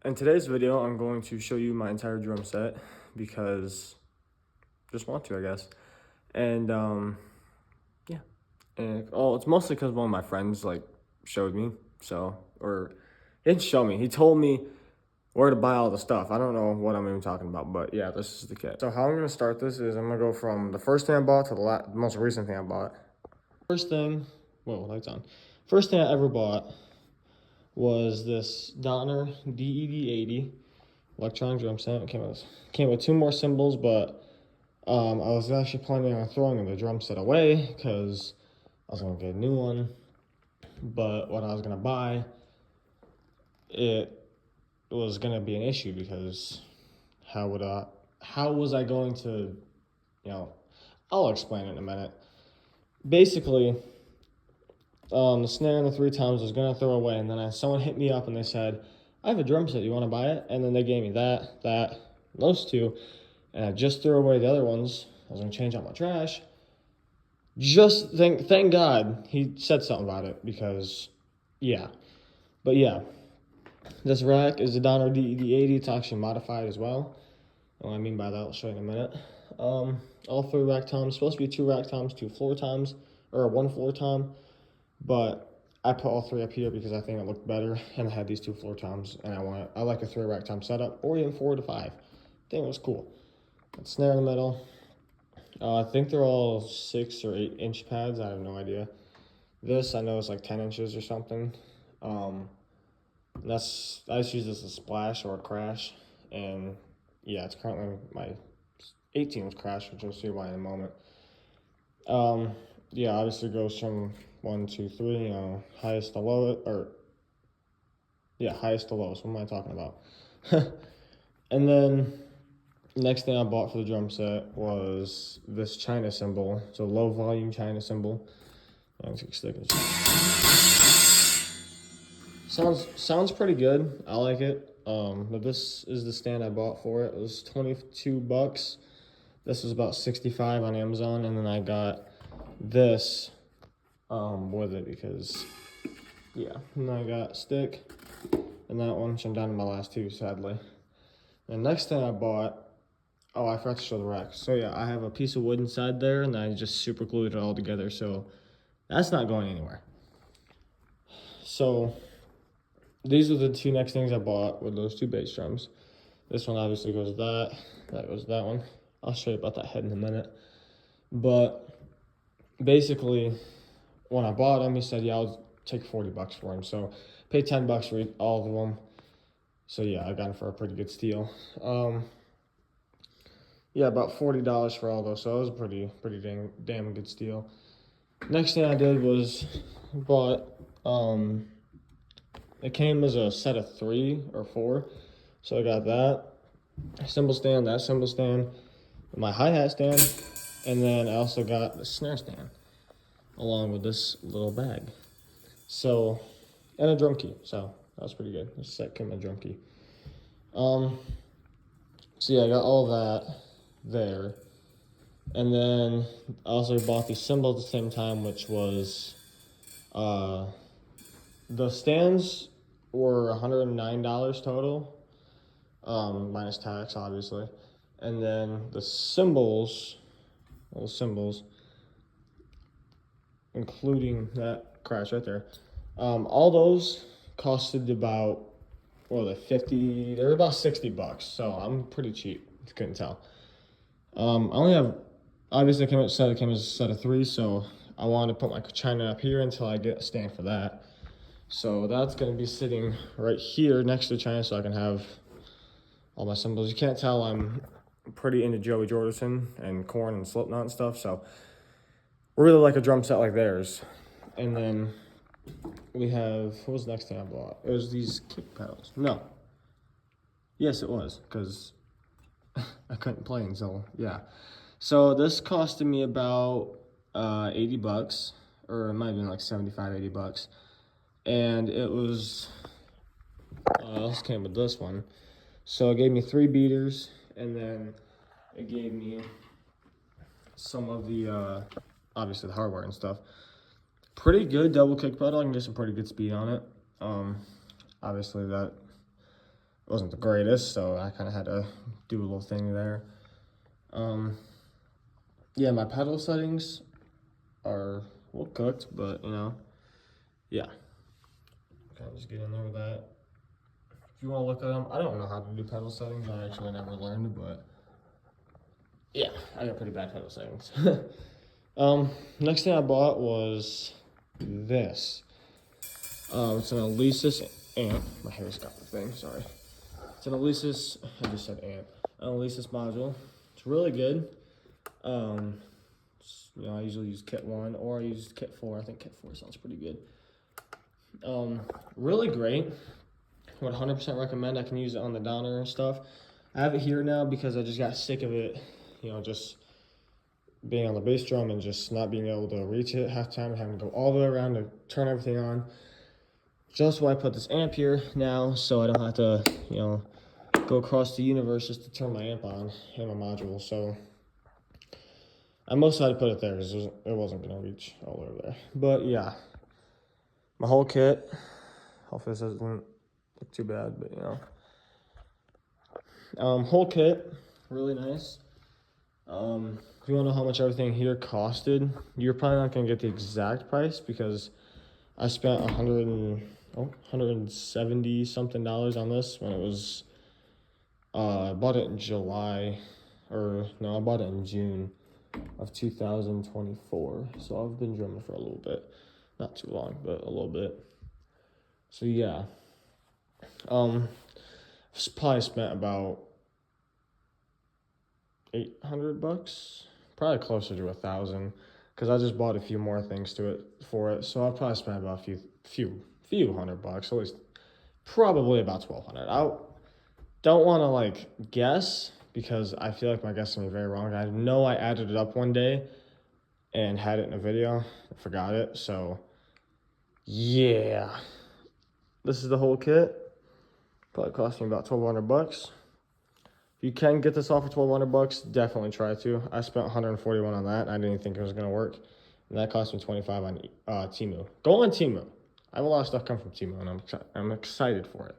In today's video, I'm going to show you my entire drum set because just want to, I guess. And yeah, and it's mostly because one of my friends showed me. Or he didn't show me. He told me where to buy all the stuff. I don't know what I'm even talking about, but yeah, this is the kit. So how I'm gonna start this is I'm gonna go from the first thing I bought to the most recent thing I bought. First thing, whoa, lights on. First thing I ever bought was this Donner DED80 electronic drum set. It came with two more cymbals, but I was actually planning on throwing the drum set away because I was gonna get a new one. But what I was gonna buy, it was gonna be an issue because how was I going to, I'll explain it in a minute. Basically, the snare and the 3 toms I was gonna throw away, and then someone hit me up and they said, I have a drum set, you wanna buy it? And then they gave me those two, and I just threw away the other ones. I was gonna change out my trash. Just thank God he said something about it because, yeah. But yeah, this rack is the Donner DED80. It's actually modified as well. What I mean by that, I'll show you in a minute. All 3 rack toms, supposed to be 2 rack toms, 2 floor toms, or 1 floor tom. But I put all 3 up here because I think it looked better, and I had these 2 floor toms, and I like a 3 rack tom setup, or even 4 to 5. I think it was cool. Got snare in the middle. I think they're all 6 or 8 inch pads. I have no idea. This I know is like 10 inches or something. I just use this as a splash or a crash, and yeah, it's currently my 18th crash, which you'll see why in a moment. Yeah, obviously it goes from 1, 2, 3, highest to lowest, highest to lowest. What am I talking about? And then next thing I bought for the drum set was this China cymbal. It's a low volume China cymbal. Sounds pretty good. I like it. But this is the stand I bought for it. It was $22. This was about $65 on Amazon, and then I got this with it because yeah. And then I got stick and that one, which I'm down to my last 2, sadly. And next thing I bought, oh, I forgot to show the rack. So yeah, I have a piece of wood inside there, and I just super glued it all together, so that's not going anywhere. So these are the 2 next things I bought with those 2 bass drums. This one obviously goes that goes that one. I'll show you about that head in a minute. But basically, when I bought them, he said, yeah, I'll take $40 for them. So paid $10 for all of them. So yeah, I got them for a pretty good steal. Yeah, about $40 for all those. So it was a pretty damn good steal. Next thing I did was bought, it came as a set of 3 or 4. So I got that cymbal stand, that cymbal stand, my hi-hat stand, and then I also got the snare stand along with this little bag. So, and a drum key. So that was pretty good. This set came with a drum key. So yeah, I got all that there. And then I also bought these cymbals at the same time, which was, the stands were $109 total, minus tax, obviously. And then the cymbals, including that crash right there, all those costed about, they're about $60, so I'm pretty cheap, if you couldn't tell. I only have, obviously it came as a set of 3, so I wanted to put my China up here until I get a stand for that. So that's gonna be sitting right here next to China, so I can have all my cymbals. You can't tell I'm pretty into Joey Jordison and Korn and Slipknot and stuff, so really like a drum set like theirs. And then we have, what was the next thing I bought? It was these kick pedals. No. Yes, it was, because I couldn't play until, yeah. So this costed me about $80, or it might have been like $75, $80. And it was, this came with this one. So it gave me 3 beaters, and then it gave me some of the, obviously the hardware and stuff. Pretty good double kick pedal. I can get some pretty good speed on it. Obviously that wasn't the greatest, so I kind of had to do a little thing there. Yeah, my pedal settings are well cooked, but you know, yeah. Kind of just get in there with that. If you want to look at them, I don't know how to do pedal settings. I actually never learned, but yeah, I got pretty bad pedal settings. Next thing I bought was this. It's an Alesis amp. My hair's got the thing, sorry. It's an Alesis, I just said amp. An Alesis module. It's really good. You know, I usually use kit 1 or I use kit 4. I think kit 4 sounds pretty good. Really great. Would 100% recommend. I can use it on the downer and stuff. I have it here now because I just got sick of it, you know, just being on the bass drum and just not being able to reach it half the time and having to go all the way around to turn everything on. Just why I put this amp here now, so I don't have to, you know, go across the universe just to turn my amp on and my module. So I mostly had to put it there because it wasn't going to reach all over there. But yeah, my whole kit. Hopefully this doesn't look too bad, but you know. Whole kit, really nice. If you want to know how much everything here costed, you're probably not going to get the exact price because I spent $170 something on this when it was, I bought it in July, or no, I bought it in June of 2024. So I've been drumming for a little bit, not too long, but a little bit. So yeah, probably spent about $800, probably closer to $1,000, because I just bought a few more things for it. So I probably spent about a few $100, at least probably about $1,200. I don't want to like guess because I feel like my guess is gonna be very wrong. I know I added it up one day and had it in a video. I forgot it. So yeah, this is the whole kit. Probably cost me about $1,200. If you can get this off for $1,200, definitely try to. I spent $141 on that. I didn't think it was gonna work, and that cost me $25 on Temu. Go on Temu. I have a lot of stuff come from Temu, and I'm excited for it.